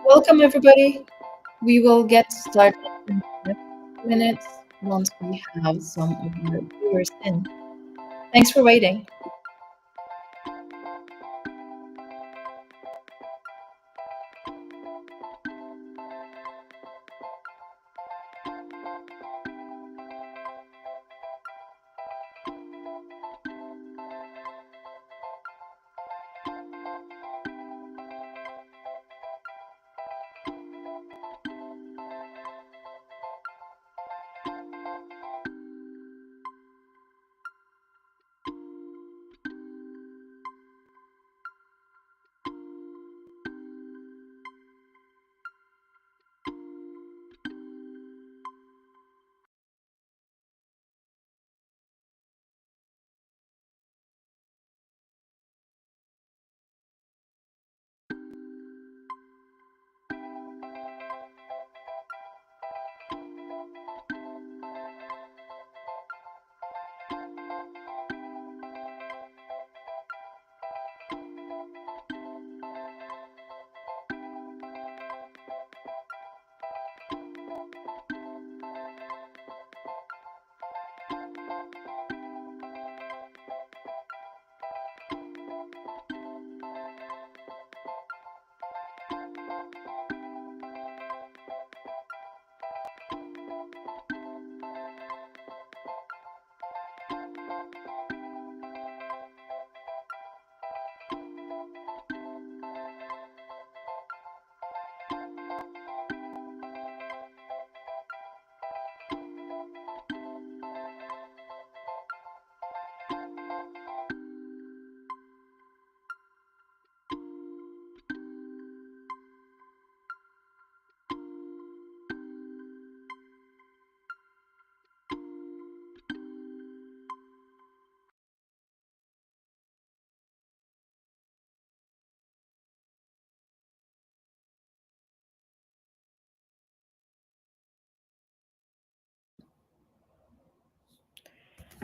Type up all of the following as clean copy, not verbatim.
Welcome, everybody. We will get started in the next few minutes once we have some of our viewers in. Thanks for waiting.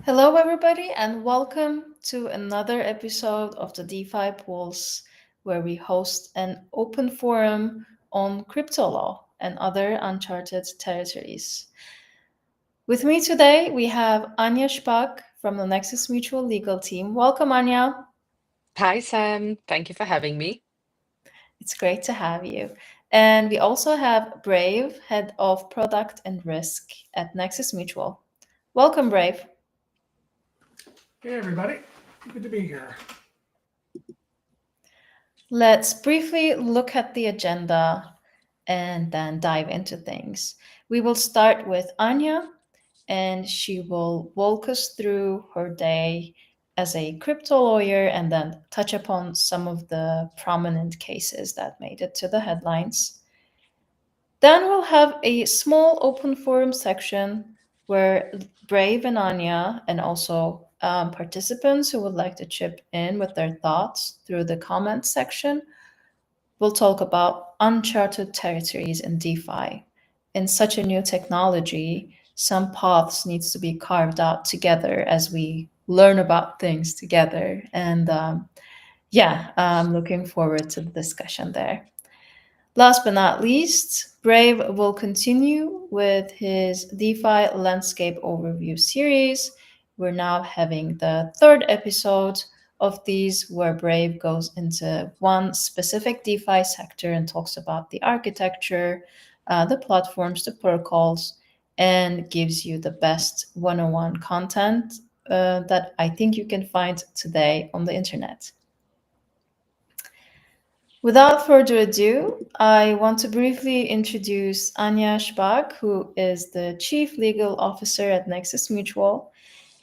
Hello, everybody, and welcome to another episode of the DeFi Pulse, where we host an open forum on crypto law and other uncharted territories. With me today, we have Ania Szpak from the Nexus Mutual legal team. Welcome, Ania. Hi, Sam. Thank you for having me. It's great to have you. And we also have Brave, Head of Product and Risk at Nexus Mutual. Welcome, Brave. Hey, everybody. Good to be here. Let's briefly look at the agenda and then dive into things. We will start with Anya, and she will walk us through her day as a crypto lawyer and then touch upon some of the prominent cases that made it to the headlines. Then we'll have a small open forum section where Brave and Anya, and also participants who would like to chip in with their thoughts through the comments section, will talk about uncharted territories in DeFi. In such a new technology, some paths needs to be carved out together as we learn about things together. And I'm looking forward to the discussion there. Last but not least, Brave will continue with his DeFi Landscape Overview series. We're now having the third episode of these, where Brave goes into one specific DeFi sector and talks about the architecture, the platforms, the protocols, and gives you the best 101 content that I think you can find today on the internet. Without further ado, I want to briefly introduce Ania Szpak, who is the Chief Legal Officer at Nexus Mutual.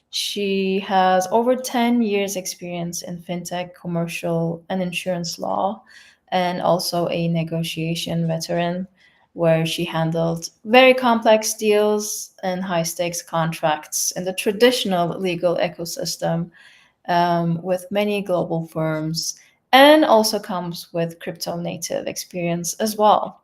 She has over 10 years experience in fintech, commercial, and insurance law, and also a negotiation veteran where she handled very complex deals and high-stakes contracts in the traditional legal ecosystem with many global firms and also comes with crypto native experience as well.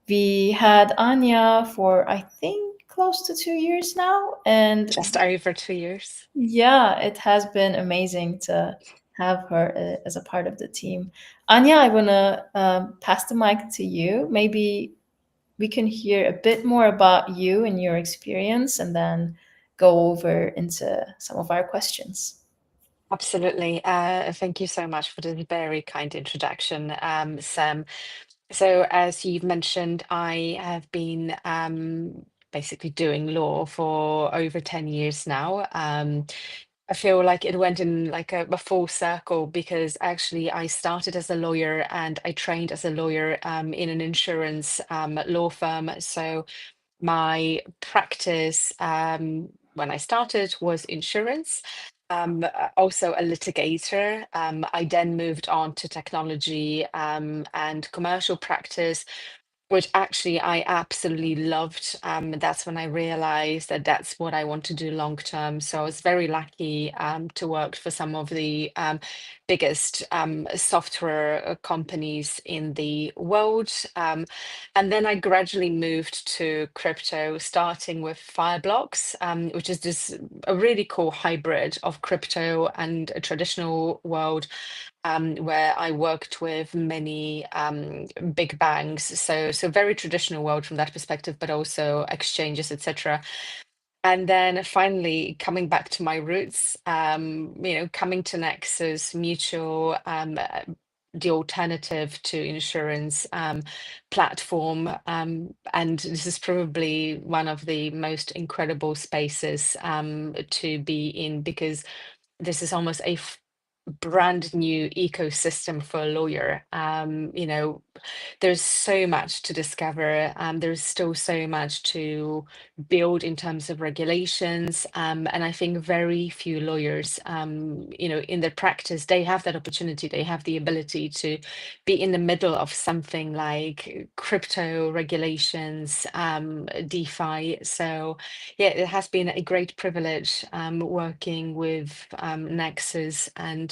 We had Ania for, I think, close to 2 years now. And Just over 2 years. yeah, it has been amazing to have her as a part of the team. Anya, I want to pass the mic to you. Maybe we can hear a bit more about you and your experience, and then go over into some of our questions. Absolutely. Thank you so much for this very kind introduction, Sam. So, as you've mentioned, I have been basically doing law for over 10 years now. I feel like it went in like a full circle because actually I started as a lawyer and I trained as a lawyer in an insurance law firm. So my practice when I started was insurance. Also a litigator. I then moved on to technology and commercial practice, which actually I absolutely loved. That's when I realized that that's what I want to do long term. So I was very lucky to work for some of the biggest software companies in the world. And then I gradually moved to crypto, starting with Fireblocks, which is this a really cool hybrid of crypto and a traditional world, where I worked with many big banks. So very traditional world from that perspective, but also exchanges, etc. And then finally coming back to my roots, coming to Nexus Mutual, the alternative to insurance platform. And this is probably one of the most incredible spaces to be in because this is almost a brand new ecosystem for a lawyer. There's so much to discover. There's still so much to build in terms of regulations. And I think very few lawyers, in their practice, they have that opportunity. They have the ability to be in the middle of something like crypto regulations, DeFi. So yeah, it has been a great privilege working with Nexus and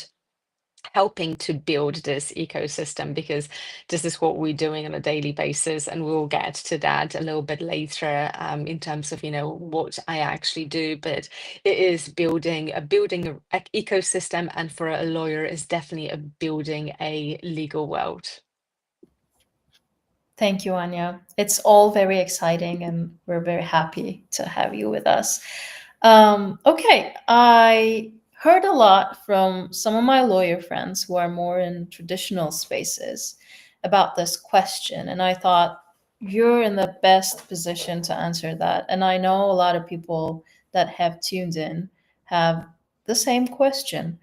helping to build this ecosystem because this is what we're doing on a daily basis, and we'll get to that a little bit later in terms of what I actually do. But it is building a ecosystem, and for a lawyer is definitely a building a legal world. Thank you, Anya. It's all very exciting, and we're very happy to have you with us. Okay, I heard a lot from some of my lawyer friends who are more in traditional spaces about this question, and I thought you're in the best position to answer that. And I know a lot of people that have tuned in have the same question.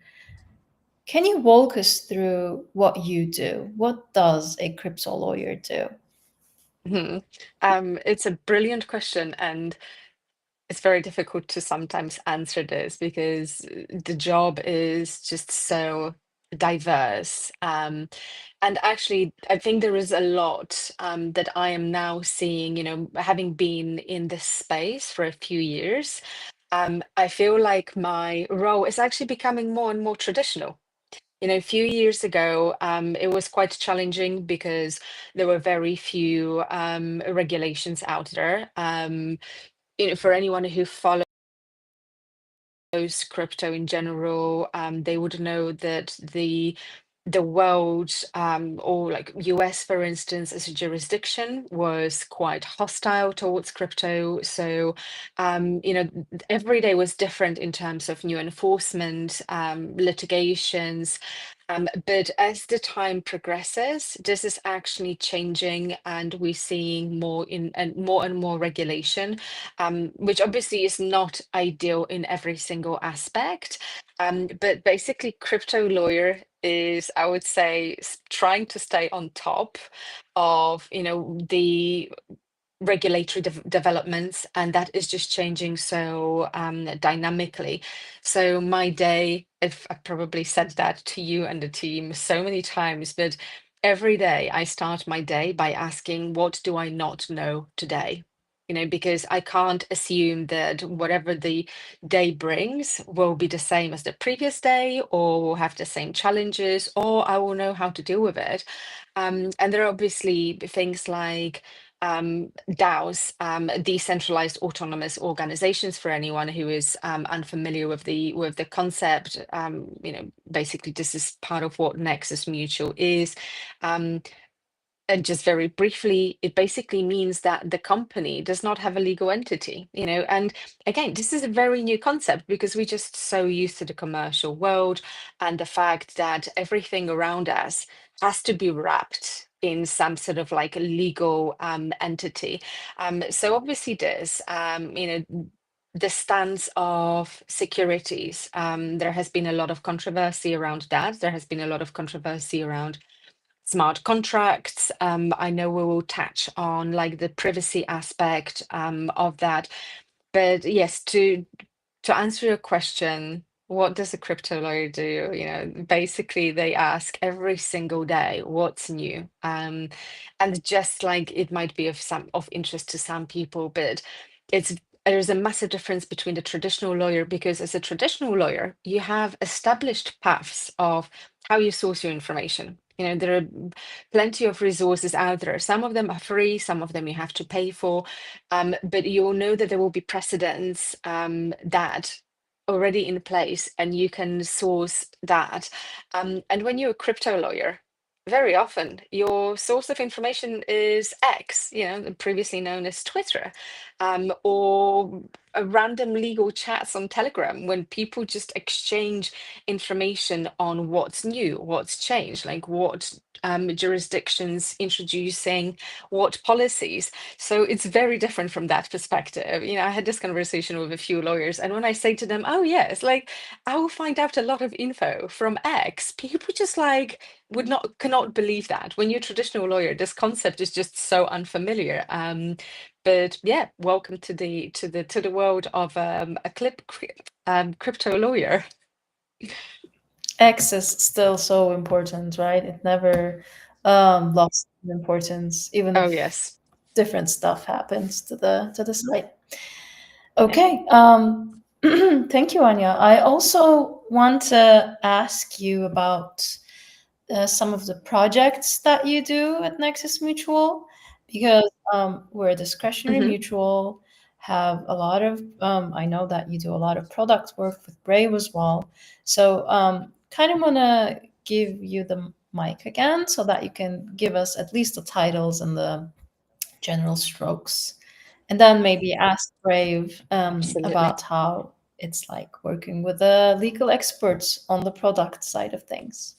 Can you walk us through what you do? What does a crypto lawyer do? Mhm. It's a brilliant question, and it's very difficult to sometimes answer this because the job is just so diverse. And actually, I think there is a lot that I am now seeing, having been in this space for a few years. I feel like my role is actually becoming more and more traditional. A few years ago, it was quite challenging because there were very few regulations out there. For anyone who follows crypto in general, they would know that the world, or like US, for instance, as a jurisdiction, was quite hostile towards crypto. So, every day was different in terms of new enforcement, litigations. But as the time progresses, this is actually changing, and we're seeing more and more regulation, which obviously is not ideal in every single aspect. But basically, crypto lawyer is, I would say, trying to stay on top of, the regulatory developments, and that is just changing so dynamically. So my day, if I probably said that to you and the team so many times, but every day I start my day by asking, what do I not know today? because I can't assume that whatever the day brings will be the same as the previous day, or will have the same challenges, or I will know how to deal with it. And there are obviously things like DAOs, decentralized autonomous organizations. For anyone who is unfamiliar with the concept, basically this is part of what Nexus Mutual is. And just very briefly, it basically means that the company does not have a legal entity, and again, this is a very new concept because we're just so used to the commercial world and the fact that everything around us has to be wrapped in some sort of like a legal entity. So obviously this, the stance of securities, there has been a lot of controversy around that. There has been a lot of controversy around smart contracts. I know we will touch on like the privacy aspect of that, but yes, to answer your question, what does a crypto lawyer do? Basically they ask every single day what's new, and just like it might be of interest to some people, but it's there's a massive difference between the traditional lawyer, because as a traditional lawyer you have established paths of how you source your information. There are plenty of resources out there. Some of them are free, some of them you have to pay for, but you'll know that there will be precedents that already in place, and you can source that. And when you're a crypto lawyer, very often your source of information is X, previously known as Twitter, or a random legal chats on Telegram, when people just exchange information on what's new, what's changed, like what jurisdictions introducing what policies. So it's very different from that perspective. I had this conversation with a few lawyers, and when I say to them, oh yes, like I will find out a lot of info from X, people just like cannot believe that. When you're a traditional lawyer, this concept is just so unfamiliar. But yeah, welcome to the world of crypto lawyer. X is still so important, right? It never lost its importance, even Oh if yes. different stuff happens to the site. Yeah. Okay. Thank you, Anya. I also want to ask you about some of the projects that you do at Nexus Mutual, because we're a discretionary Mhm. mutual, have a lot of, I know that you do a lot of product work with Brave as well. So kind of want to give you the mic again so that you can give us at least the titles and the general strokes. And then maybe ask Brave Absolutely. about how it's like working with the legal experts on the product side of things.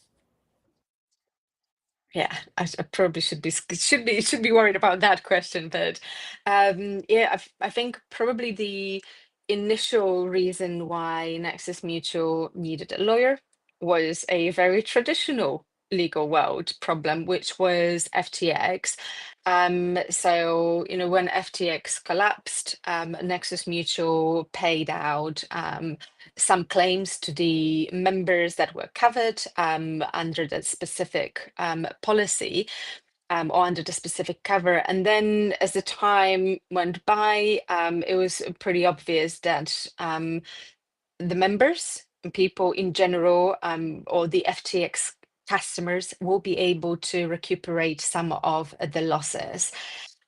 Yeah, I probably should be worried about that question, but yeah, I think probably the initial reason why Nexus Mutual needed a lawyer was a very traditional legal world problem, which was FTX. So when FTX collapsed, Nexus Mutual paid out some claims to the members that were covered under that specific policy, or under the specific cover. And then as the time went by, it was pretty obvious that the members, people in general, or the FTX customers will be able to recuperate some of the losses.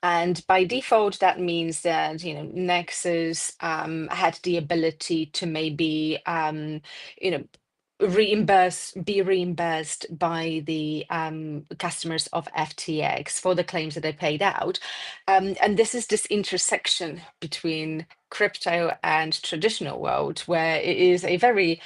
And by default, that means that Nexus had the ability to maybe you know be reimbursed by the customers of FTX for the claims that they paid out. And this is this intersection between crypto and traditional world, where it is a very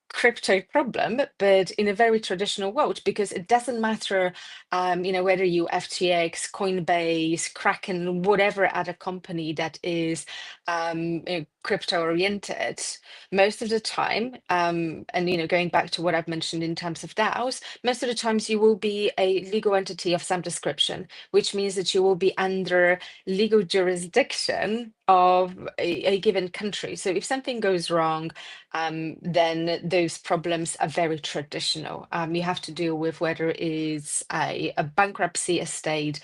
crypto problem, but in a very traditional world, because it doesn't matter, whether you FTX, Coinbase, Kraken, whatever other company that is crypto oriented. Most of the time, and going back to what I've mentioned in terms of DAOs, most of the times you will be a legal entity of some description, which means that you will be under legal jurisdiction of a given country. So if something goes wrong, then those problems are very traditional. You have to deal with whether it is a bankruptcy estate,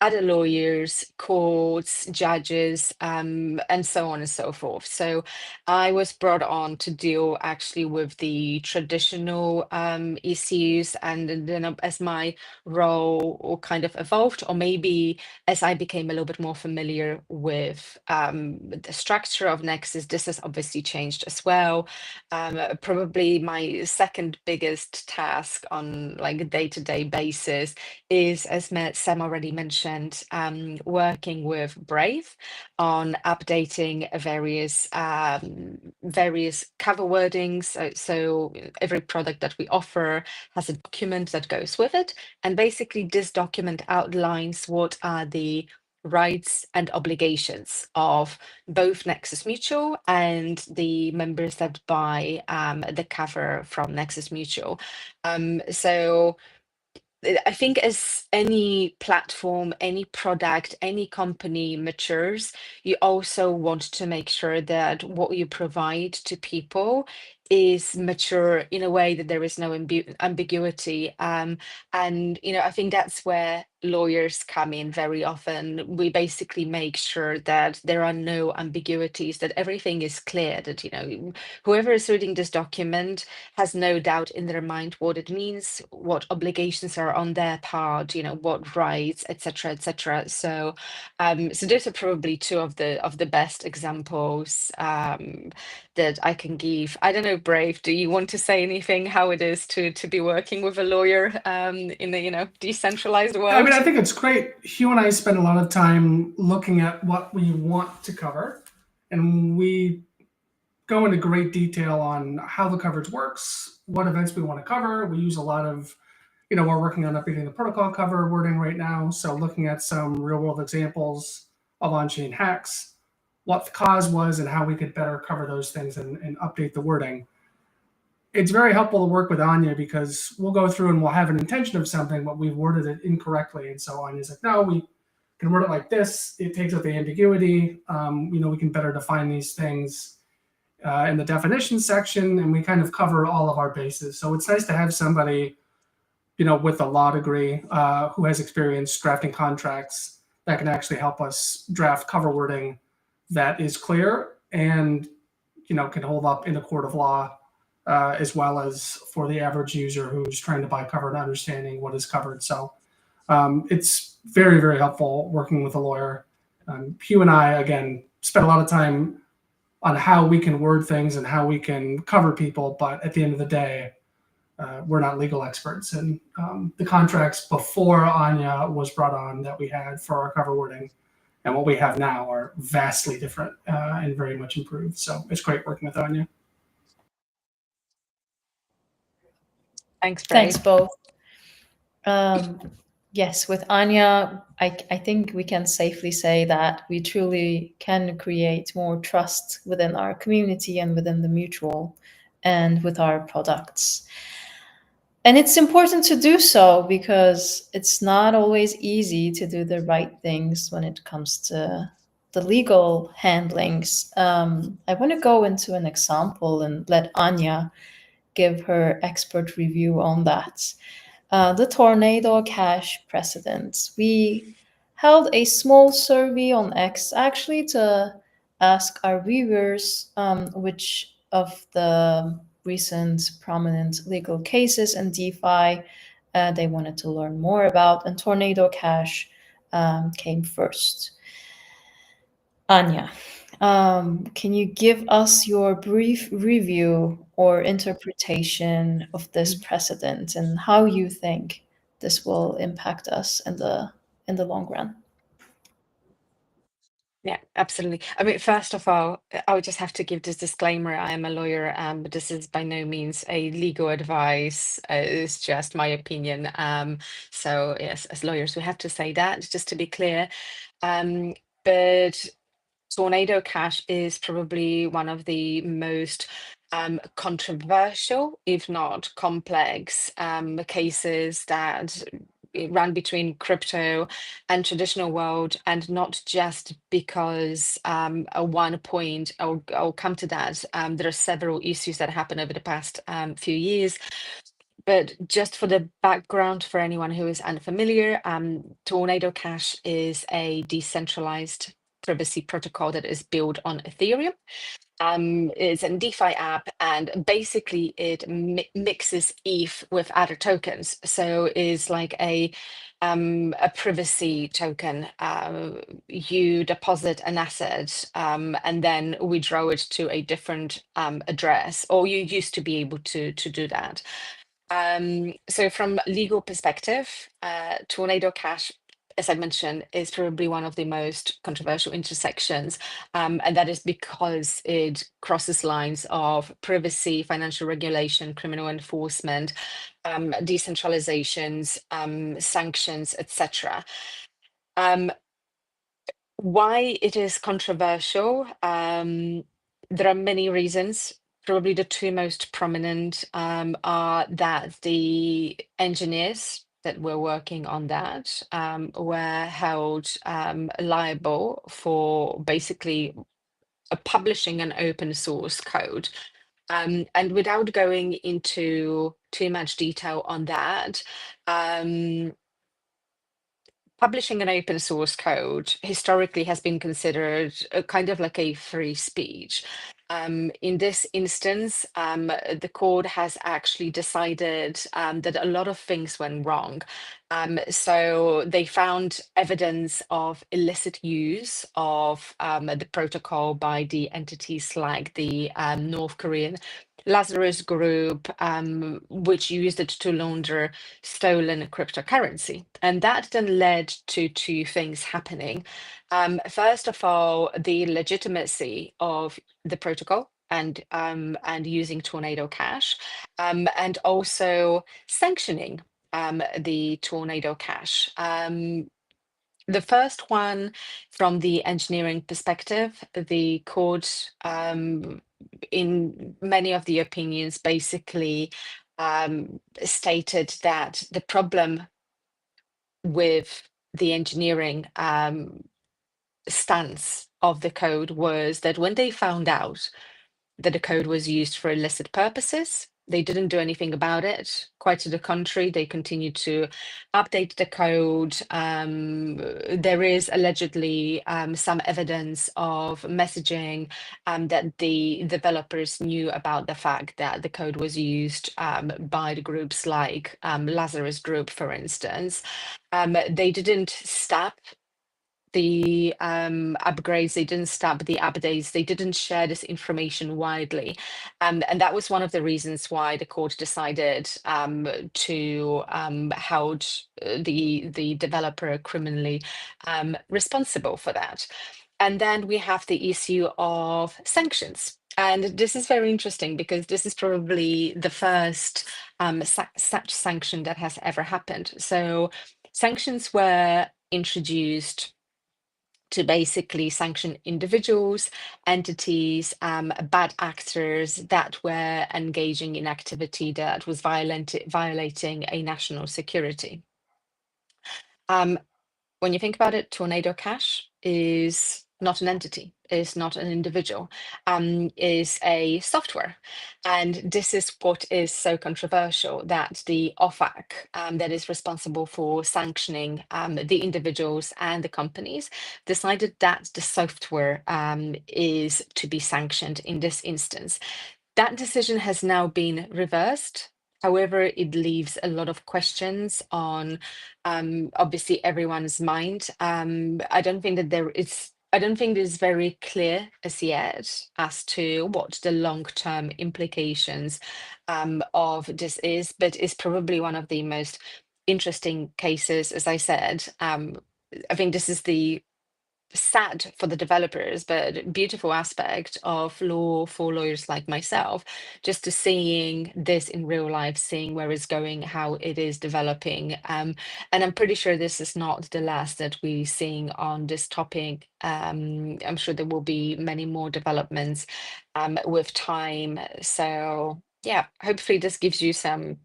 other lawyers, courts, judges, and so on and so forth. So I was brought on to deal actually with the traditional issues, and then as my role kind of evolved, or maybe as I became a little bit more familiar with the structure of Nexus, this has obviously changed as well. Probably my second biggest task on like a day-to-day basis is, as Sam already mentioned, working with Brave on updating various cover wordings. So every product that we offer has a document that goes with it, and basically this document outlines what are the rights and obligations of both Nexus Mutual and the members that buy the cover from Nexus Mutual. So I think as any platform, any product, any company matures, you also want to make sure that what you provide to people is mature in a way that there is no ambiguity. And I think that's where lawyers come in very often. We basically make sure that there are no ambiguities, that everything is clear, that whoever is reading this document has no doubt in their mind what it means, what obligations are on their part, what rights, etc., etc. So, so those are probably two of the best examples that I can give. I don't know, Brave, do you want to say anything how it is to be working with a lawyer in the decentralized world? I mean, I think it's great. Hugh and I spend a lot of time looking at what we want to cover, and we go into great detail on how the coverage works, what events we want to cover. We use a lot of, we're working on updating the protocol cover wording right now. So looking at some real world examples of on-chain hacks, what the cause was and how we could better cover those things and update the wording. It's very helpful to work with Ania because we'll go through and we'll have an intention of something, but we've worded it incorrectly. And so Ania's like, no, we can word it like this. It takes out the ambiguity. We can better define these things in the definition section, and we kind of cover all of our bases. So it's nice to have somebody, with a law degree who has experience drafting contracts that can actually help us draft cover wording that is clear and, can hold up in a court of law, as well as for the average user who's trying to buy cover and understanding what is covered. So it's very, very helpful working with a lawyer. Hugh and I, again, spent a lot of time on how we can word things and how we can cover people. But at the end of the day, we're not legal experts. And the contracts before Ania was brought on that we had for our cover wording and what we have now are vastly different and very much improved. So it's great working with Ania. Thanks, Brave. Thanks both. Yes, with Ania, I think we can safely say that we truly can create more trust within our community and within the mutual and with our products. And it's important to do so because it's not always easy to do the right things when it comes to the legal handlings. I want to go into an example and let Ania give her expert review on that. The Tornado Cash precedent. We held a small survey on X actually to ask our viewers which of the recent prominent legal cases in DeFi they wanted to learn more about, and Tornado Cash came first. Ania, can you give us your brief review or interpretation of this precedent and how you think this will impact us in the long run? Yeah, absolutely. I mean, first of all, I would just have to give this disclaimer. I am a lawyer, but this is by no means a legal advice. It's just my opinion. So yes, as lawyers, we have to say that just to be clear. But Tornado Cash is probably one of the most controversial, if not complex, cases that ran between crypto and traditional world, and not just because at one point, I'll come to that. There are several issues that happened over the past few years. But just for the background, for anyone who is unfamiliar, Tornado Cash is a decentralized privacy protocol that is built on Ethereum. It's a DeFi app, and basically it mixes ETH with other tokens. So it's like a privacy token. You deposit an asset and then withdraw it to a different address, or you used to be able to do that. So from legal perspective, Tornado Cash, as I mentioned, is probably one of the most controversial intersections. And that is because it crosses lines of privacy, financial regulation, criminal enforcement, decentralizations, sanctions, etc. Why it is controversial? There are many reasons. Probably the two most prominent are that the engineers that were working on that were held liable for basically publishing an open source code. And without going into too much detail on that, publishing an open source code historically has been considered kind of like a free speech. In this instance, the court has actually decided that a lot of things went wrong. So they found evidence of illicit use of the protocol by the entities like the North Korean Lazarus Group, which used it to launder stolen cryptocurrency. And that then led to two things happening. First of all, the legitimacy of the protocol and using Tornado Cash, and also sanctioning the Tornado Cash. The first one, from the engineering perspective, the court, in many of the opinions, basically stated that the problem with the engineering stance of the code was that when they found out that the code was used for illicit purposes, they didn't do anything about it. Quite to the contrary, they continued to update the code. There is allegedly some evidence of messaging that the developers knew about the fact that the code was used by the groups like Lazarus Group, for instance. They didn't stop the upgrades, they didn't stop the updates, they didn't share this information widely. And that was one of the reasons why the court decided to hold the developer criminally responsible for that. And then we have the issue of sanctions. And this is very interesting because this is probably the first such sanction that has ever happened. So sanctions were introduced to basically sanction individuals, entities, bad actors that were engaging in activity that was violating a national security. When you think about it, Tornado Cash is not an entity, is not an individual, is a software. And this is what is so controversial, that the OFAC that is responsible for sanctioning the individuals and the companies decided that the software is to be sanctioned in this instance. That decision has now been reversed. However, it leaves a lot of questions on obviously everyone's mind. I don't think that I don't think it is very clear as yet as to what the long-term implications of this is, but it's probably one of the most interesting cases, as I said. I think this is the sad for the developers, but beautiful aspect of law for lawyers like myself, just to seeing this in real life, seeing where it's going, how it is developing. And I'm pretty sure this is not the last that we're seeing on this topic. I'm sure there will be many more developments with time. So yeah, hopefully this gives you some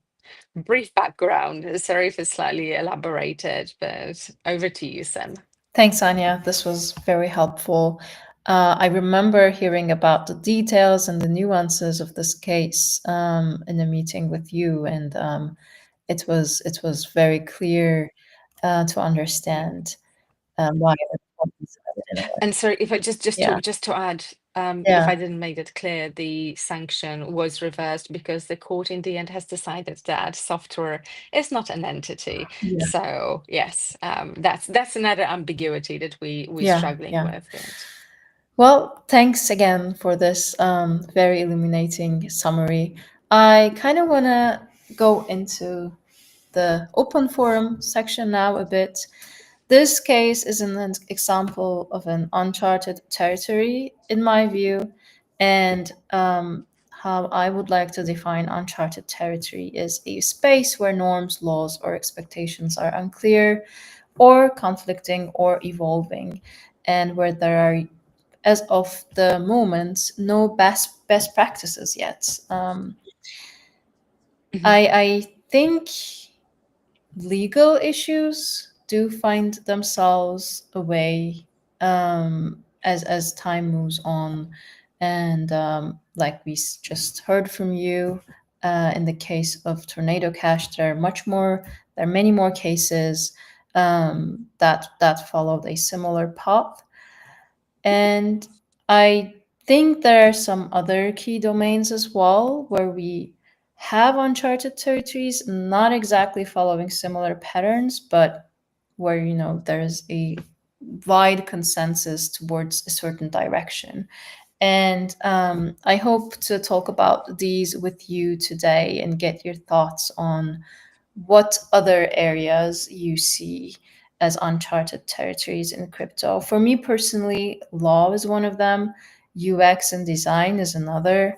brief background. Sorry if it's slightly elaborated, but over to you, Sam. Thanks, Ania. This was very helpful. I remember hearing about the details and the nuances of this case in a meeting with you, and it was very clear to understand why the problems in a way. And sorry, if I Yeah, just to add, if yeah, I didn't make it clear, the sanction was reversed because the court in the end has decided that software is not an entity. yeah, So yes, that's another ambiguity that we're yeah, struggling yeah. with. But Well, thanks again for this very illuminating summary. I kind of want to go into the open forum section now a bit. This case is an example of an uncharted territory, in my view, and how I would like to define uncharted territory is a space where norms, laws, or expectations are unclear, or conflicting, or evolving, and where there are, as of the moment, no best practices yet. Mhm. I think legal issues do find themselves a way as time moves on, and like we just heard from you in the case of Tornado Cash, there are many more cases that followed a similar path. And I think there are some other key domains as well where we have uncharted territories, not exactly following similar patterns, but where, there's a wide consensus towards a certain direction. And I hope to talk about these with you today and get your thoughts on what other areas you see as uncharted territories in crypto. For me personally, law is one of them, UX and design is another.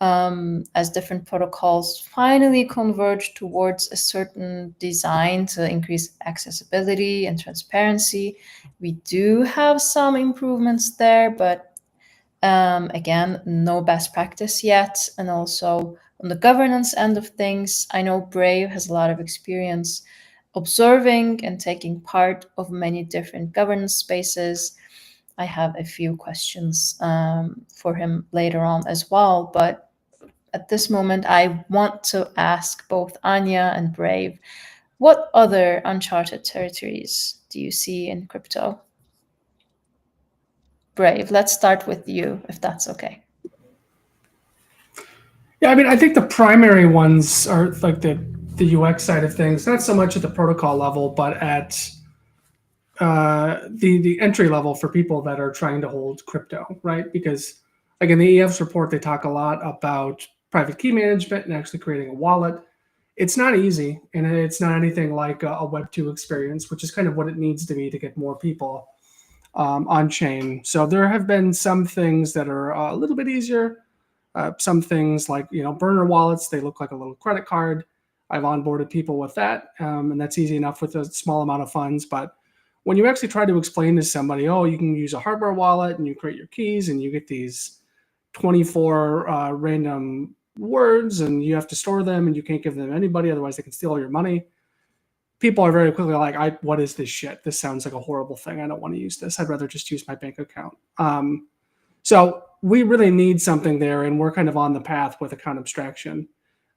As different protocols finally converge towards a certain design to increase accessibility and transparency, we do have some improvements there, but again, no best practice yet. And also on the governance end of things, I know Brave has a lot of experience observing and taking part of many different governance spaces. I have a few questions for him later on as well. But at this moment, I want to ask both Ania and Brave, what other uncharted territories do you see in crypto? Brave, let's start with you, if that's okay. Yeah, I mean, I think the primary ones are like the UX side of things, not so much at the protocol level, but at the entry level for people that are trying to hold crypto, right? Because like in the EF's report, they talk a lot about private key management and actually creating a wallet. It's not easy, and it's not anything like a Web2 experience, which is kind of what it needs to be to get more people on chain. So there have been some things that are a little bit easier. Some things like burner wallets, they look like a little credit card. I've onboarded people with that, and that's easy enough with a small amount of funds. But when you actually try to explain to somebody, oh, you can use a hardware wallet and you create your keys and you get these 24 random words and you have to store them and you can't give them to anybody, otherwise they can steal all your money. People are very quickly like, what is this shit? This sounds like a horrible thing. I don't want to use this. I'd rather just use my bank account. So we really need something there, and we're kind of on the path with account abstraction,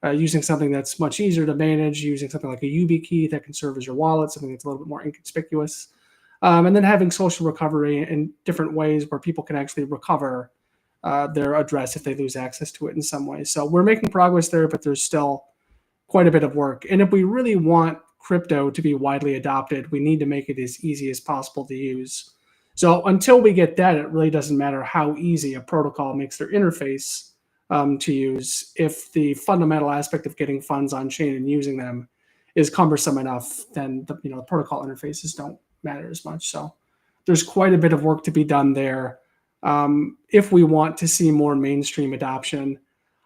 using something that's much easier to manage, using something like a YubiKey that can serve as your wallet, something that's a little bit more inconspicuous, and then having social recovery in different ways where people can actually recover their address if they lose access to it in some way. So we're making progress there, but there's still quite a bit of work. And if we really want crypto to be widely adopted, we need to make it as easy as possible to use. So until we get that, it really doesn't matter how easy a protocol makes their interface to use. If the fundamental aspect of getting funds on chain and using them is cumbersome enough, then the protocol interfaces don't matter as much. So there's quite a bit of work to be done there. If we want to see more mainstream adoption,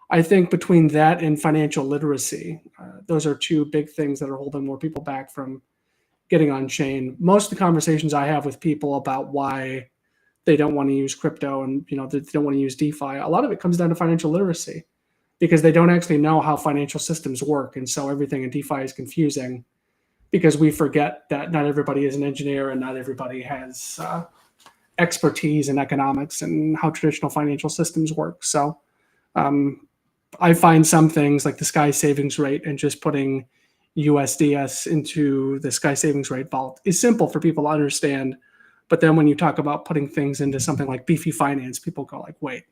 I think between that and financial literacy, those are two big things that are holding more people back from getting on chain. Most of the conversations I have with people about why they don't want to use crypto and they don't want to use DeFi, a lot of it comes down to financial literacy because they don't actually know how financial systems work, and so everything in DeFi is confusing because we forget that not everybody is an engineer and not everybody has expertise in economics and how traditional financial systems work. So I find some things like the sky savings rate and just putting USDS into the sky savings rate vault is simple for people to understand. But then when you talk about putting things into something like beefy finance, people go like, wait,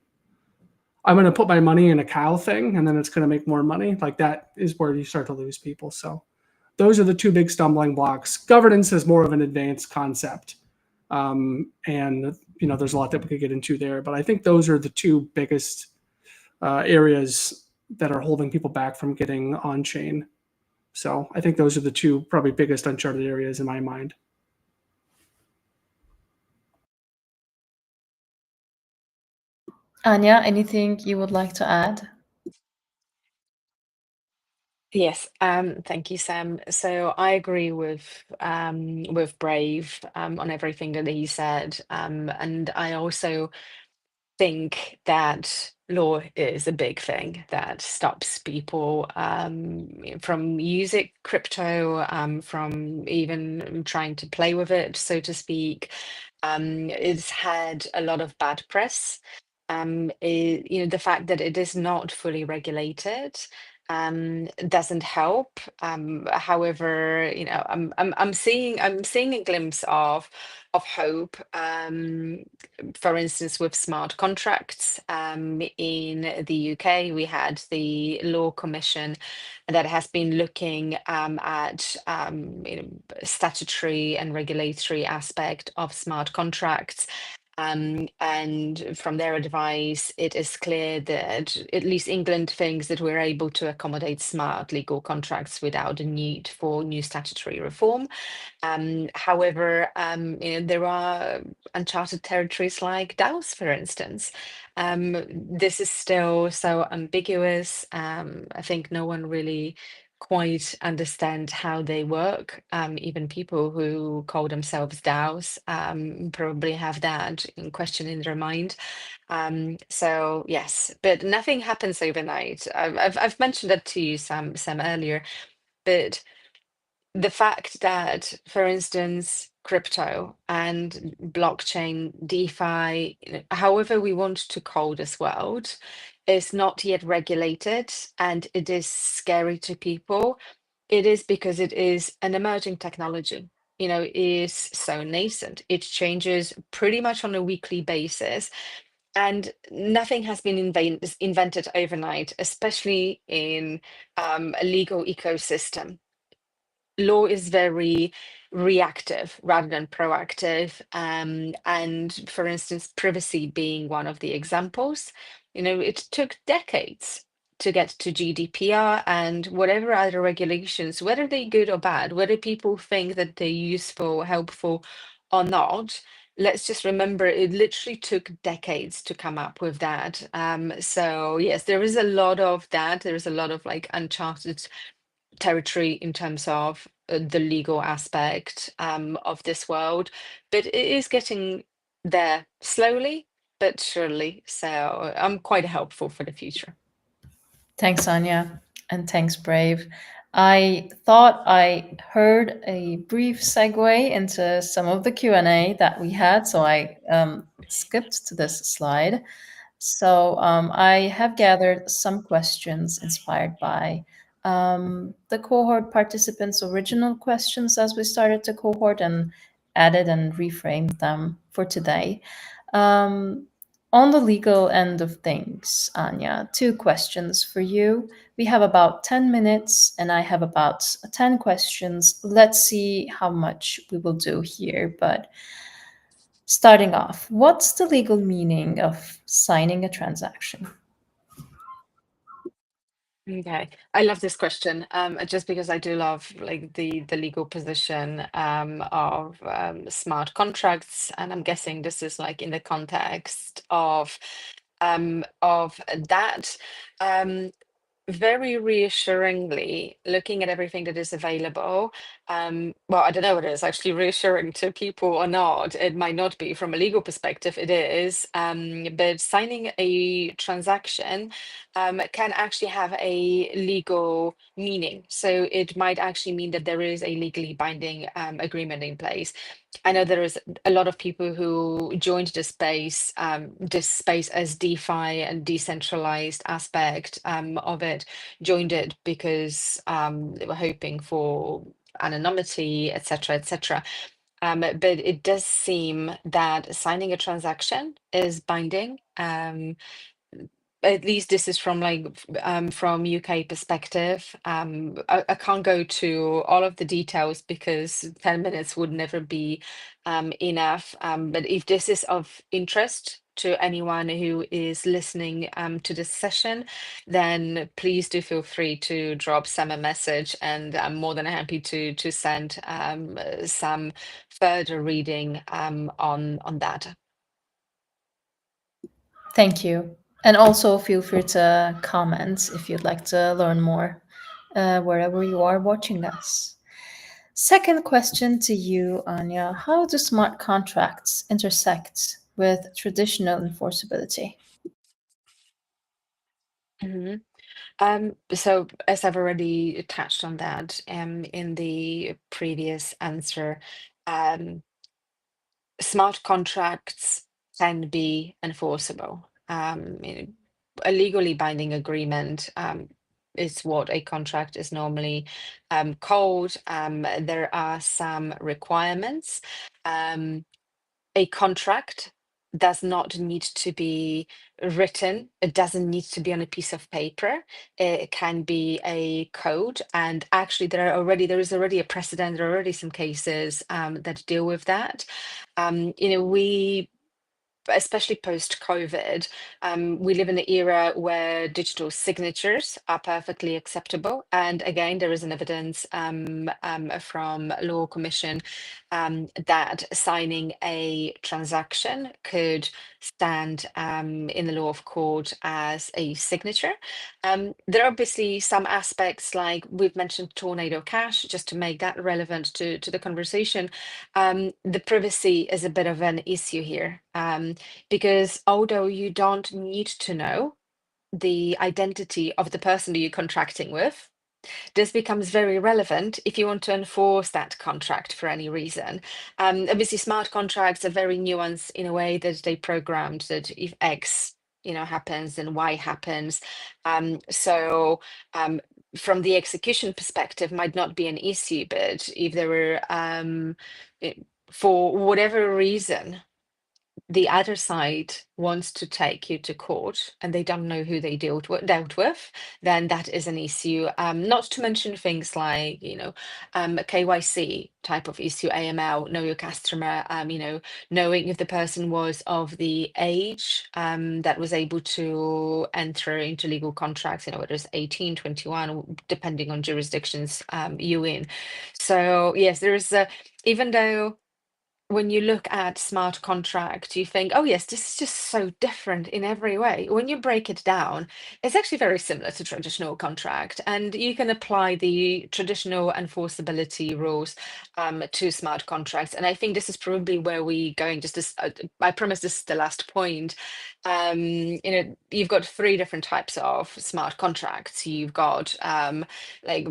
I'm going to put my money in a cow thing and then it's going to make more money. Like that is where you start to lose people. So those are the two big stumbling blocks. Governance is more of an advanced concept. And, there's a lot that we could get into there, but I think those are the two biggest areas that are holding people back from getting on chain. So I think those are the two probably biggest uncharted areas in my mind. Ania, anything you would like to add? Yes, thank you, Sam. So I agree with Brave on everything that he said, and I also think that law is a big thing that stops people from using crypto, from even trying to play with it, so to speak. It's had a lot of bad press. The fact that it is not fully regulated doesn't help. However, I'm seeing a glimpse of hope. For instance, with smart contracts in the UK, we had the Law Commission that has been looking at statutory and regulatory aspect of smart contracts. And from their advice, it is clear that at least England thinks that we're able to accommodate smart legal contracts without a need for new statutory reform. However, there are uncharted territories like DAOs, for instance. This is still so ambiguous. I think no one really quite understand how they work. Even people who call themselves DAOs probably have that in question in their mind. So yes, but nothing happens overnight. I've mentioned that to you, Sam, earlier, but the fact that, for instance, crypto and blockchain, DeFi, however we want to call this world, is not yet regulated and it is scary to people. It is because it is an emerging technology. It is so nascent. It changes pretty much on a weekly basis. And nothing has been invented overnight, especially in a legal ecosystem. Law is very reactive rather than proactive. And for instance, privacy being one of the examples, it took decades to get to GDPR and whatever other regulations, whether they're good or bad, whether people think that they're useful, helpful or not. Let's just remember it literally took decades to come up with that. So yes, there is a lot of that. There is a lot of like uncharted territory in terms of the legal aspect of this world, but it is getting there slowly but surely. So I'm quite helpful for the future. Thanks, Anya, and thanks, Brave. I thought I heard a brief segue into some of the Q&A that we had, so I skipped to this slide. So I have gathered some questions inspired by the cohort participants' original questions as we started the cohort and added and reframed them for today. On the legal end of things, Anya, two questions for you. We have about 10 minutes and I have about 10 questions. Let's see how much we will do here. But starting off, what's the legal meaning of signing a transaction? Okay, I love this question. Just because I do love like the legal position of smart contracts, and I'm guessing this is like in the context of that. Very reassuringly, looking at everything that is available, well, I don't know whether it's actually reassuring to people or not. It might not be from a legal perspective, it is, but signing a transaction can actually have a legal meaning. So it might actually mean that there is a legally binding agreement in place. I know there is a lot of people who joined this space as DeFi and decentralized aspect of it, joined it because they were hoping for anonymity, etc., etc. But it does seem that signing a transaction is binding. At least this is from from UK perspective. I can't go to all of the details because 10 minutes would never be enough. But if this is of interest to anyone who is listening to this session, then please do feel free to drop Sam a message, and I'm more than happy to send some further reading on that. Thank you. And also feel free to comment if you'd like to learn more wherever you are watching us. Second question to you, Ania. How do smart contracts intersect with traditional enforceability? Mhm. So as I've already touched on that in the previous answer, um, smart contracts can be enforceable. A legally binding agreement is what a contract is normally called. There are some requirements. A contract does not need to be written. It doesn't need to be on a piece of paper. It can be a code. And actually, there is already a precedent. There are already some cases that deal with that. We, especially post-COVID, we live in an era where digital signatures are perfectly acceptable. And again, there is an evidence from Law Commission that signing a transaction could stand in the law of court as a signature. There are obviously some aspects, like we've mentioned Tornado Cash, just to make that relevant to the conversation. The privacy is a bit of an issue here, because although you don't need to know the identity of the person that you're contracting with, this becomes very relevant if you want to enforce that contract for any reason. Obviously, smart contracts are very nuanced in a way that they programmed that if X, happens, then Y happens. So from the execution perspective, might not be an issue, but if there were, for whatever reason, the other side wants to take you to court and they don't know who they dealt with, then that is an issue. Not to mention things like, KYC type of issue, AML, know your customer, knowing if the person was of the age that was able to enter into legal contracts, whether it's 18, 21, depending on jurisdictions you in. So yes, there is even though when you look at smart contract, you think, oh yes, this is just so different in every way. When you break it down, it's actually very similar to traditional contract, and you can apply the traditional enforceability rules to smart contracts. And I think this is probably where we going. Just this, I promise this is the last point. You've got three different types of smart contracts. You've got like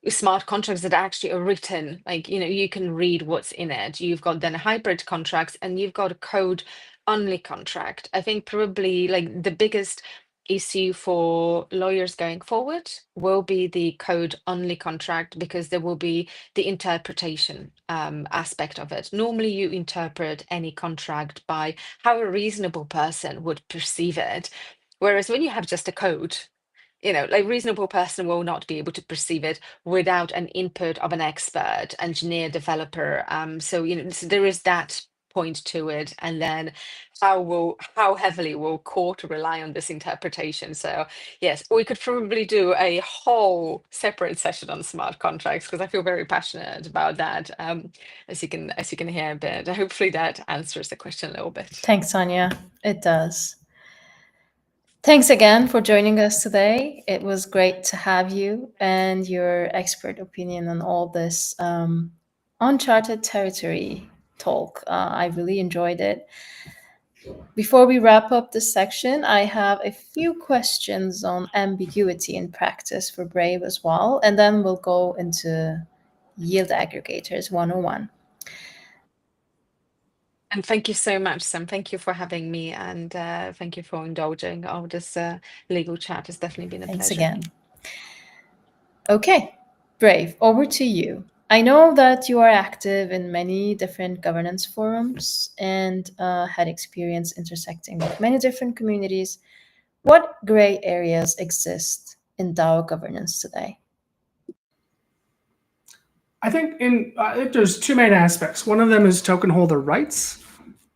smart contracts that actually are written, you can read what's in it. You've got then hybrid contracts, and you've got a code only contract. I think probably like the biggest issue for lawyers going forward will be the code only contract, because there will be the interpretation aspect of it. Normally you interpret any contract by how a reasonable person would perceive it, whereas when you have just a code, reasonable person will not be able to perceive it without an input of an expert, engineer, developer. So there is that point to it, and then how heavily will court rely on this interpretation? So yes, we could probably do a whole separate session on smart contracts, because I feel very passionate about that. As you can hear a bit. Hopefully that answers the question a little bit. Thanks, Ania. It does. Thanks again for joining us today. It was great to have you and your expert opinion on all this uncharted territory talk. I really enjoyed it. Before we wrap up this section, I have a few questions on ambiguity in practice for Brave as well, and then we'll go into yield aggregators 101. And thank you so much, Sam. Thank you for having me, and thank you for indulging all this legal chat. It's definitely been a Thanks pleasure. again. Okay, Brave, over to you. I know that you are active in many different governance forums and had experience intersecting with many different communities. What gray areas exist in DAO governance today? I think there's two main aspects. One of them is token holder rights,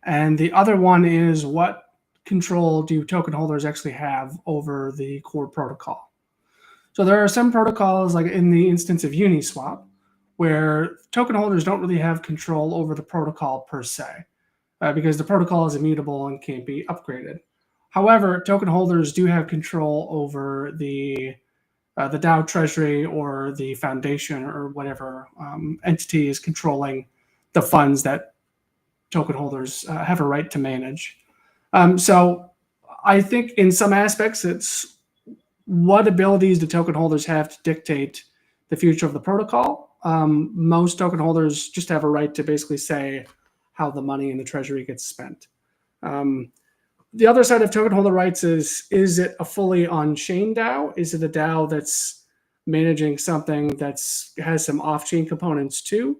and the other one is what control do token holders actually have over the core protocol. So there are some protocols, like in the instance of Uniswap, where token holders don't really have control over the protocol per se, because the protocol is immutable and can't be upgraded. However, token holders do have control over the DAO treasury or the foundation or whatever entity is controlling the funds that token holders have a right to manage. So I think in some aspects, it's what abilities do token holders have to dictate the future of the protocol. Most token holders just have a right to basically say how the money in the treasury gets spent. The other side of token holder rights is it a fully on-chain DAO? Is it a DAO that's managing something that's has some off-chain components too?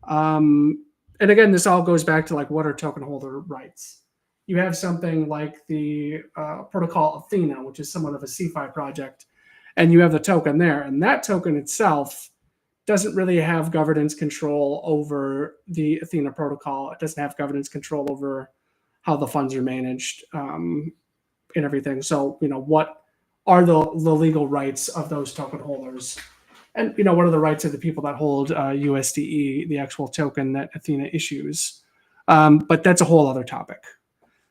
And again, this all goes back to like, what are token holder rights? You have something like the protocol Athena, which is somewhat of a CeFi project, and you have the token there. And that token itself doesn't really have governance control over the Athena protocol. It doesn't have governance control over how the funds are managed and everything. So, what are the legal rights of those token holders? And, what are the rights of the people that hold USDE, the actual token that Athena issues? But that's a whole other topic.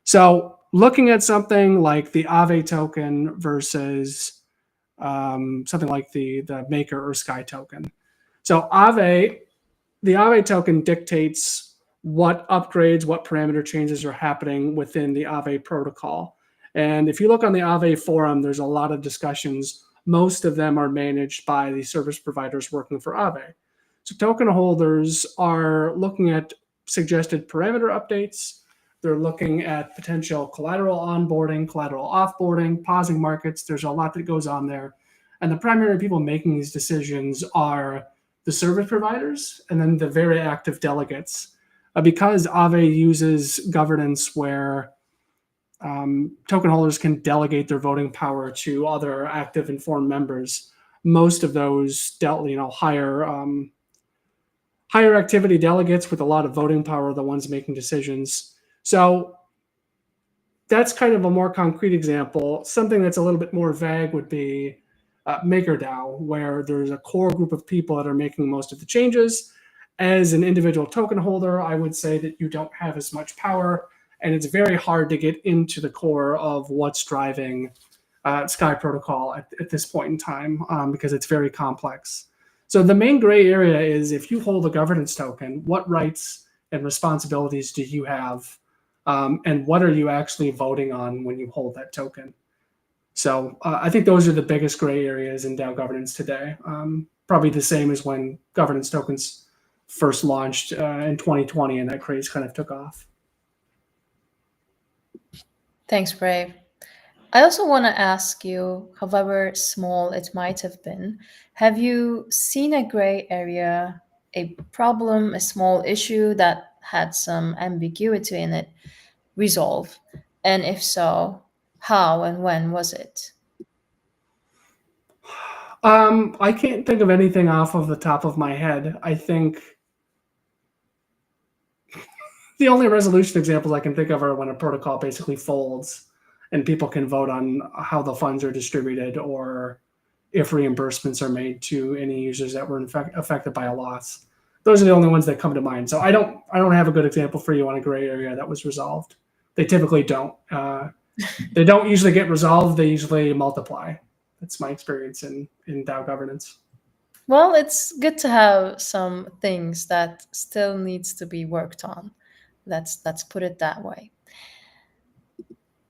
So looking at something like the Aave token versus something like the Maker or Sky token. So the Aave token dictates what upgrades, what parameter changes are happening within the Aave protocol. And if you look on the Aave forum, there's a lot of discussions. Most of them are managed by the service providers working for Aave. So token holders are looking at suggested parameter updates. They're looking at potential collateral onboarding, collateral offboarding, pausing markets. There's a lot that goes on there. And the primary people making these decisions are the service providers and then the very active delegates. Because Aave uses governance where token holders can delegate their voting power to other active informed members, most of those higher activity delegates with a lot of voting power are the ones making decisions. So that's kind of a more concrete example. Something that's a little bit more vague would be MakerDAO, where there's a core group of people that are making most of the changes. As an individual token holder, I would say that you don't have as much power, and it's very hard to get into the core of what's driving Sky Protocol at this point in time because it's very complex. So the main gray area is if you hold a governance token, what rights and responsibilities do you have? And what are you actually voting on when you hold that token? So I think those are the biggest gray areas in DAO governance today. Probably the same as when governance tokens first launched in 2020 and that craze kind of took off. Thanks, Brave. I also want to ask you, however small it might have been, have you seen a gray area, a problem, a small issue that had some ambiguity in it resolve? And if so, how and when was it? I can't think of anything off of the top of my head. I think the only resolution examples I can think of are when a protocol basically folds and people can vote on how the funds are distributed or if reimbursements are made to any users that were affected by a loss. Those are the only ones that come to mind. So I don't have a good example for you on a gray area that was resolved. They typically don't. They don't usually get resolved. They usually multiply. That's my experience in DAO governance. Well, it's good to have some things that still needs to be worked on. Let's put it that way.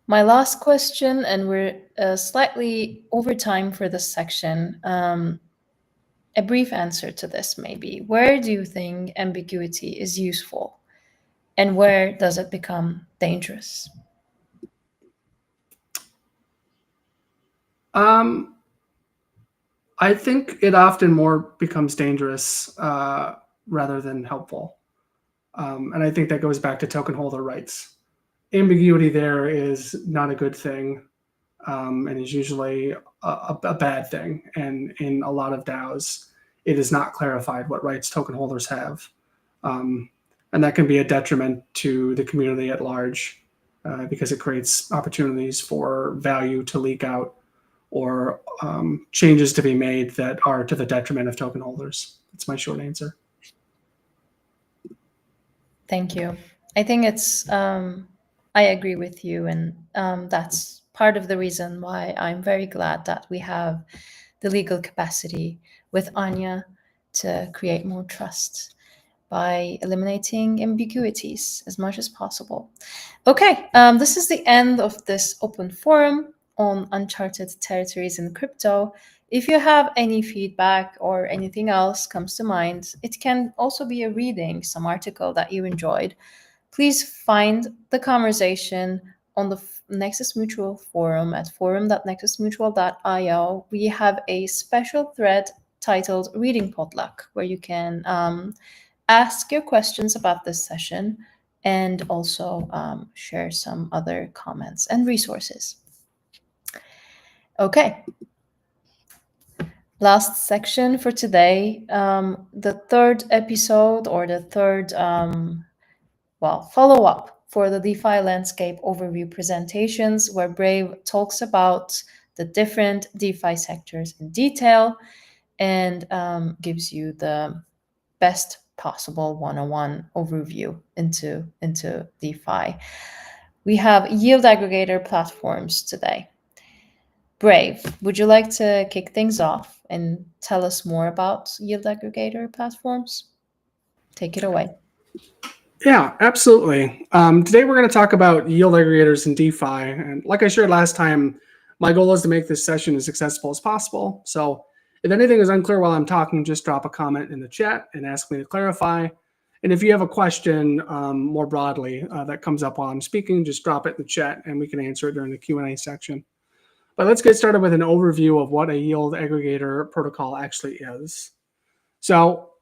My last question, and we're slightly over time for this section. A brief answer to this, maybe. Where do you think ambiguity is useful? and where does it become dangerous? I think it often more becomes dangerous rather than helpful. And I think that goes back to token holder rights. Ambiguity there is not a good thing, and is usually a bad thing. And in a lot of DAOs, it is not clarified what rights token holders have. And that can be a detriment to the community at large because it creates opportunities for value to leak out or changes to be made that are to the detriment of token holders. That's my short answer. Thank you. I think I agree with you. And that's part of the reason why I'm very glad that we have the legal capacity with Ania to create more trust by eliminating ambiguities as much as possible. Okay, this is the end of this open forum on uncharted territories in crypto. If you have any feedback or anything else comes to mind, it can also be a reading, some article that you enjoyed. Please find the conversation on the Nexus Mutual forum at forum.nexusmutual.io. We have a special thread titled Reading Potluck, where you can ask your questions about this session and also share some other comments and resources. Okay. Last section for today, the third episode or the third, follow-up for the DeFi Landscape overview presentations, where Brave talks about the different DeFi sectors in detail and gives you the best possible one-on-one overview into DeFi. We have yield aggregator platforms today. Brave, would you like to kick things off and tell us more about yield aggregator platforms? Take it away. Yeah, absolutely. Today we're going to talk about yield aggregators in DeFi. And like I shared last time, my goal is to make this session as accessible as possible. So if anything is unclear while I'm talking, just drop a comment in the chat and ask me to clarify. And if you have a question more broadly that comes up while I'm speaking, just drop it in the chat and we can answer it during the Q&A section. But let's get started with an overview of what a yield aggregator protocol actually is. So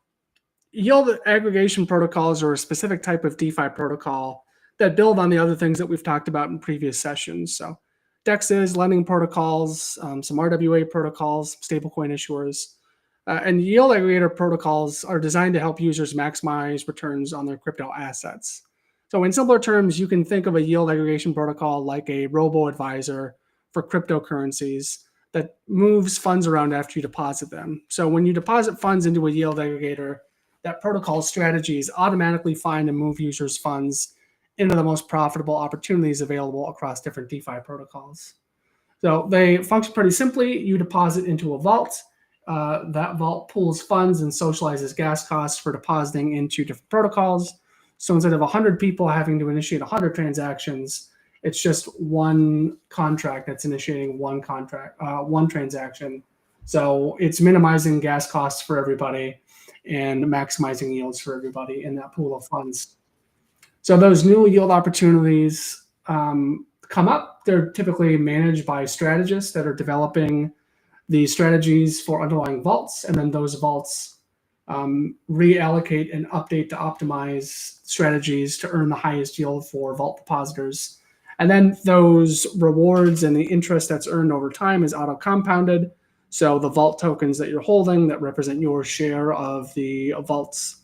yield aggregation protocols are a specific type of DeFi protocol that build on the other things that we've talked about in previous sessions. So DEXs, lending protocols, some RWA protocols, stablecoin issuers, and yield aggregator protocols are designed to help users maximize returns on their crypto assets. So in simpler terms, you can think of a yield aggregation protocol like a robo-advisor for cryptocurrencies that moves funds around after you deposit them. So when you deposit funds into a yield aggregator, that protocol's strategies automatically find and move users' funds into the most profitable opportunities available across different DeFi protocols. So they function pretty simply. You deposit into a vault. That vault pools funds and socializes gas costs for depositing into different protocols. So instead of 100 people having to initiate 100 transactions, it's just one contract that's initiating one transaction. So it's minimizing gas costs for everybody and maximizing yields for everybody in that pool of funds. So those new yield opportunities come up. They're typically managed by strategists that are developing the strategies for underlying vaults, and then those vaults reallocate and update to optimize strategies to earn the highest yield for vault depositors. And then those rewards and the interest that's earned over time is auto-compounded. So the vault tokens that you're holding that represent your share of the vault's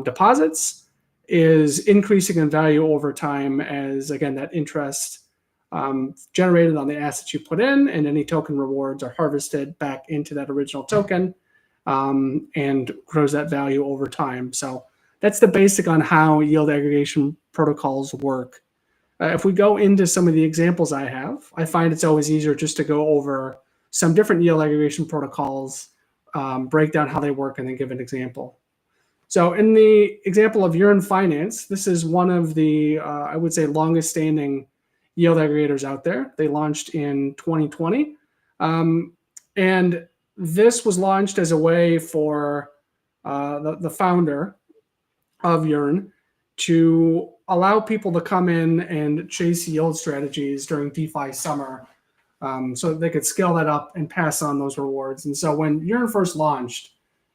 deposits is increasing in value over time as, again, that interest generated on the assets you put in, and any token rewards are harvested back into that original token and grows that value over time. So that's the basic on how yield aggregation protocols work. If we go into some of the examples I have, I find it's always easier just to go over some different yield aggregation protocols, break down how they work, and then give an example. So in the example of Yearn Finance, this is one of the, I would say, longest standing yield aggregators out there. They launched in 2020. And this was launched as a way for the founder of Yearn to allow people to come in and chase yield strategies during DeFi summer, so that they could scale that up and pass on those rewards. And so when Yearn first launched,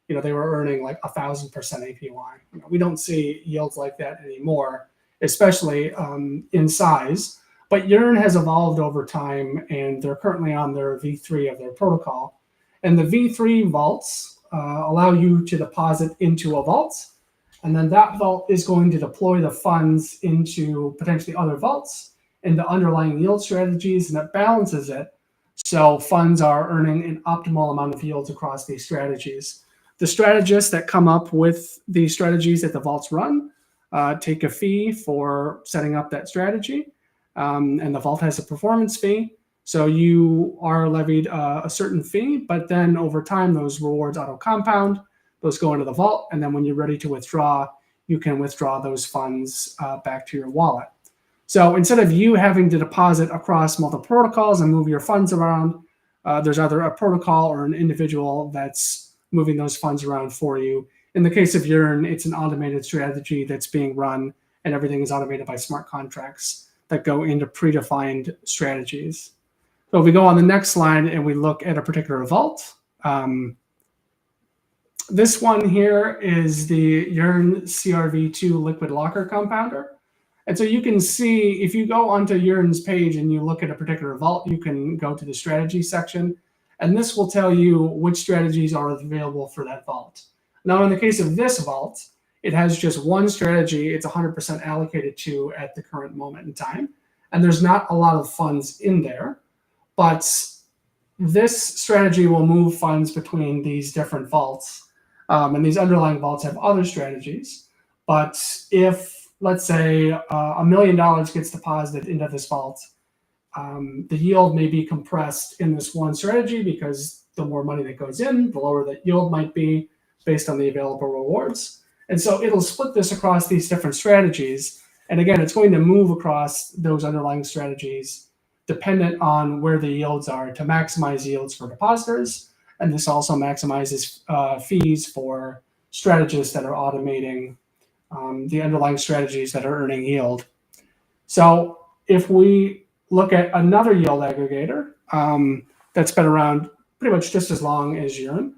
they were earning like 1,000% APY. We don't see yields like that anymore, especially in size. But Yearn has evolved over time, and they're currently on their V3 of their protocol. And the V3 vaults allow you to deposit into a vault, and then that vault is going to deploy the funds into potentially other vaults, into underlying yield strategies, and it balances it. So funds are earning an optimal amount of yields across these strategies. The strategists that come up with the strategies that the vaults run take a fee for setting up that strategy, and the vault has a performance fee. So you are levied a certain fee, but then over time, those rewards auto-compound, those go into the vault, and then when you're ready to withdraw, you can withdraw those funds back to your wallet. So instead of you having to deposit across multiple protocols and move your funds around, there's either a protocol or an individual that's moving those funds around for you. In the case of Yearn, it's an automated strategy that's being run, and everything is automated by smart contracts that go into predefined strategies. So if we go on the next slide and we look at a particular vault, this one here is the Yearn CRV2 liquid locker compounder. And so you can see, if you go onto Yearn's page and you look at a particular vault, you can go to the strategy section, and this will tell you which strategies are available for that vault. Now, in the case of this vault, it has just one strategy it's 100% allocated to at the current moment in time, and there's not a lot of funds in there, but this strategy will move funds between these different vaults, and these underlying vaults have other strategies. But if, let's say, $1 million gets deposited into this vault, the yield may be compressed in this one strategy because the more money that goes in, the lower that yield might be based on the available rewards. And so it'll split this across these different strategies. And again, it's going to move across those underlying strategies dependent on where the yields are to maximize yields for depositors. And this also maximizes fees for strategists that are automating the underlying strategies that are earning yield. So if we look at another yield aggregator that's been around pretty much just as long as Yearn,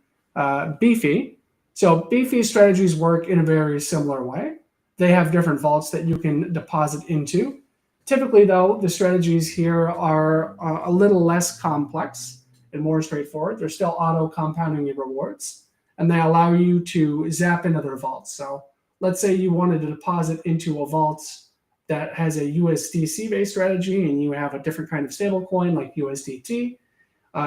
Beefy. So Beefy strategies work in a very similar way. They have different vaults that you can deposit into. Typically, though, the strategies here are a little less complex and more straightforward. They're still auto-compounding your rewards, and they allow you to zap into their vaults. So let's say you wanted to deposit into a vault that has a USDC-based strategy and you have a different kind of stablecoin like USDT.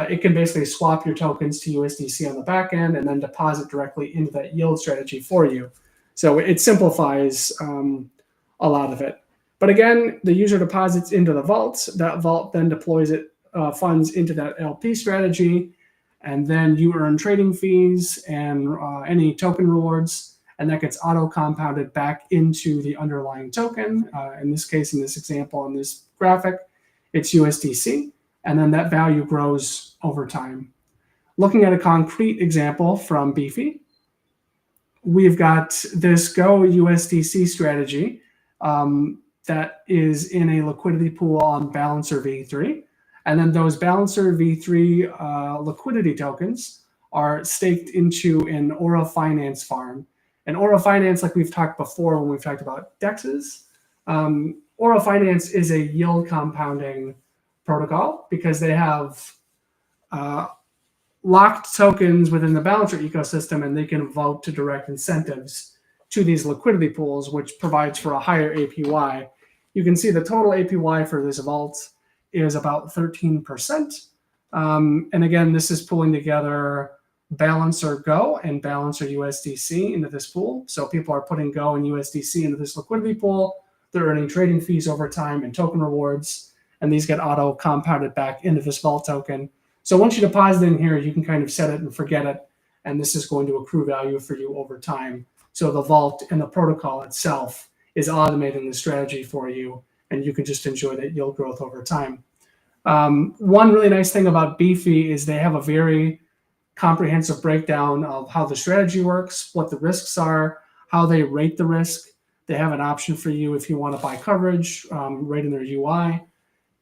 It can basically swap your tokens to USDC on the back end and then deposit directly into that yield strategy for you. So it simplifies a lot of it. But again, the user deposits into the vault. That vault then deploys funds into that LP strategy, and then you earn trading fees and any token rewards, and that gets auto-compounded back into the underlying token. In this case, in this example, on this graphic, it's USDC, and then that value grows over time. Looking at a concrete example from Beefy, we've got this Go USDC strategy that is in a liquidity pool on Balancer V3. And then those Balancer V3 liquidity tokens are staked into an Aura Finance farm. And Aura Finance, like we've talked before when we've talked about DEXs, Aura Finance is a yield compounding protocol because they have locked tokens within the Balancer ecosystem, and they can vote to direct incentives to these liquidity pools, which provides for a higher APY. You can see the total APY for this vault is about 13%. And again, this is pulling together Balancer Go and Balancer USDC into this pool. So people are putting Go and USDC into this liquidity pool. They're earning trading fees over time and token rewards, and these get auto compounded back into this vault token. So once you deposit in here, you can kind of set it and forget it, and this is going to accrue value for you over time. So the vault and the protocol itself is automating the strategy for you, and you can just enjoy that yield growth over time. One really nice thing about Beefy is they have a very comprehensive breakdown of how the strategy works, what the risks are, how they rate the risk. They have an option for you if you want to buy coverage right in their UI.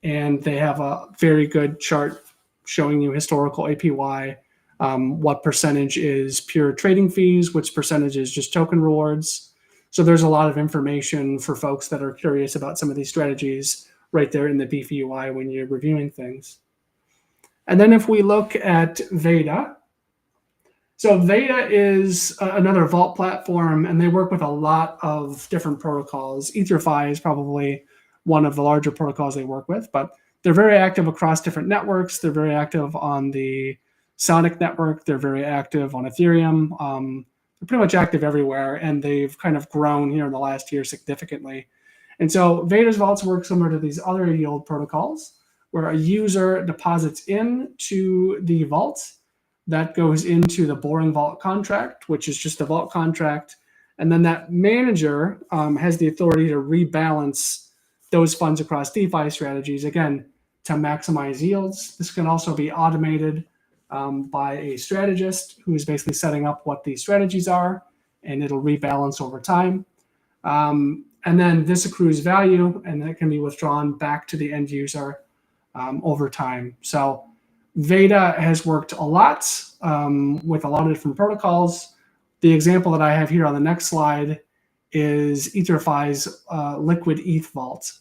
And they have a very good chart showing you historical APY, what percentage is pure trading fees, which percentage is just token rewards. So there's a lot of information for folks that are curious about some of these strategies right there in the DeFi UI when you're reviewing things. And then if we look at Veda, so Veda is another vault platform, and they work with a lot of different protocols. EtherFi is probably one of the larger protocols they work with, but they're very active across different networks. They're very active on the Sonic network. They're very active on Ethereum. They're pretty much active everywhere, and they've kind of grown here in the last year significantly. And so Veda's vaults work similar to these other yield protocols, where a user deposits into the vault. That goes into the boring vault contract, which is just a vault contract. And then that manager has the authority to rebalance those funds across DeFi strategies, again, to maximize yields. This can also be automated by a strategist who is basically setting up what these strategies are, and it'll rebalance over time. And then this accrues value, and that can be withdrawn back to the end user over time. So Veda has worked a lot with a lot of different protocols. The example that I have here on the next slide is EtherFi's liquid ETH vault.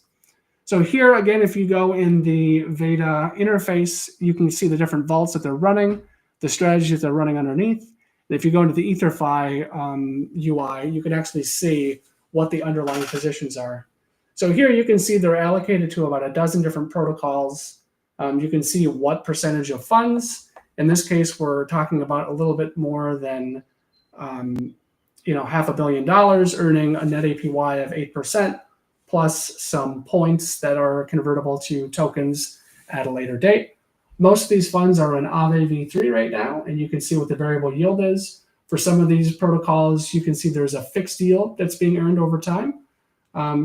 So here, again, if you go in the Veda interface, you can see the different vaults that they're running, the strategies they're running underneath. And if you go into the EtherFi UI, you can actually see what the underlying positions are. So here you can see they're allocated to about a dozen different protocols. You can see what percentage of funds. In this case, we're talking about a little bit more than $500 million, earning a net APY of 8%, plus some points that are convertible to tokens at a later date. Most of these funds are in Aave v3 right now, and you can see what the variable yield is. For some of these protocols, you can see there's a fixed yield that's being earned over time.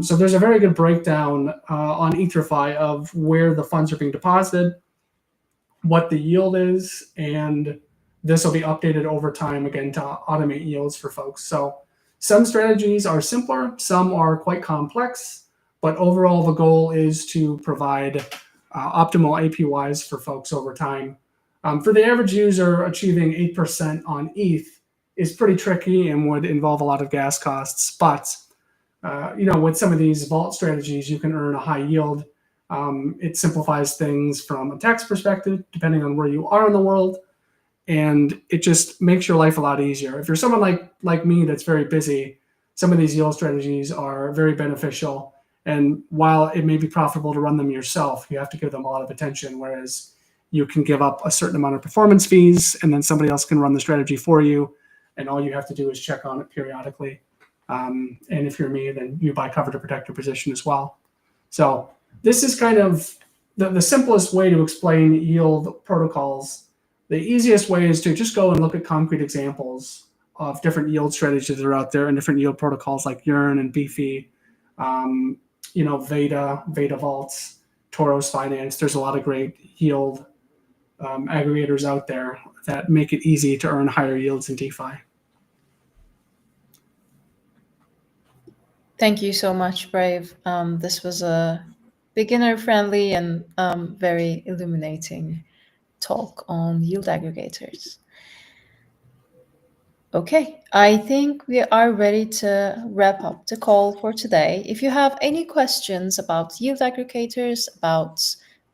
So there's a very good breakdown on EtherFi of where the funds are being deposited, what the yield is, and this will be updated over time, again, to automate yields for folks. So some strategies are simpler, some are quite complex, but overall the goal is to provide optimal APYs for folks over time. For the average user, achieving 8% on ETH is pretty tricky and would involve a lot of gas costs, but with some of these vault strategies, you can earn a high yield. It simplifies things from a tax perspective, depending on where you are in the world, and it just makes your life a lot easier. If you're someone like me that's very busy, some of these yield strategies are very beneficial. And while it may be profitable to run them yourself, you have to give them a lot of attention, whereas you can give up a certain amount of performance fees, and then somebody else can run the strategy for you, and all you have to do is check on it periodically. And if you're me, then you buy cover to protect your position as well. So this is kind of the simplest way to explain yield protocols. The easiest way is to just go and look at concrete examples of different yield strategies that are out there and different yield protocols like Yearn and Beefy, Veda Vaults, Toros Finance. There's a lot of great yield aggregators out there that make it easy to earn higher yields in DeFi. Thank you so much, Brave. This was a beginner-friendly and very illuminating talk on yield aggregators. Okay, I think we are ready to wrap up the call for today. If you have any questions about yield aggregators, about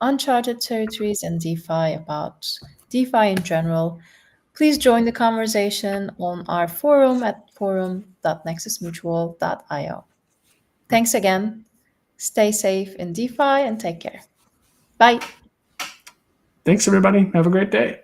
uncharted territories and DeFi, about DeFi in general, please join the conversation on our forum at forum.nexusmutual.io. Thanks again. Stay safe in DeFi and take care. Bye. Thanks, everybody. Have a great day.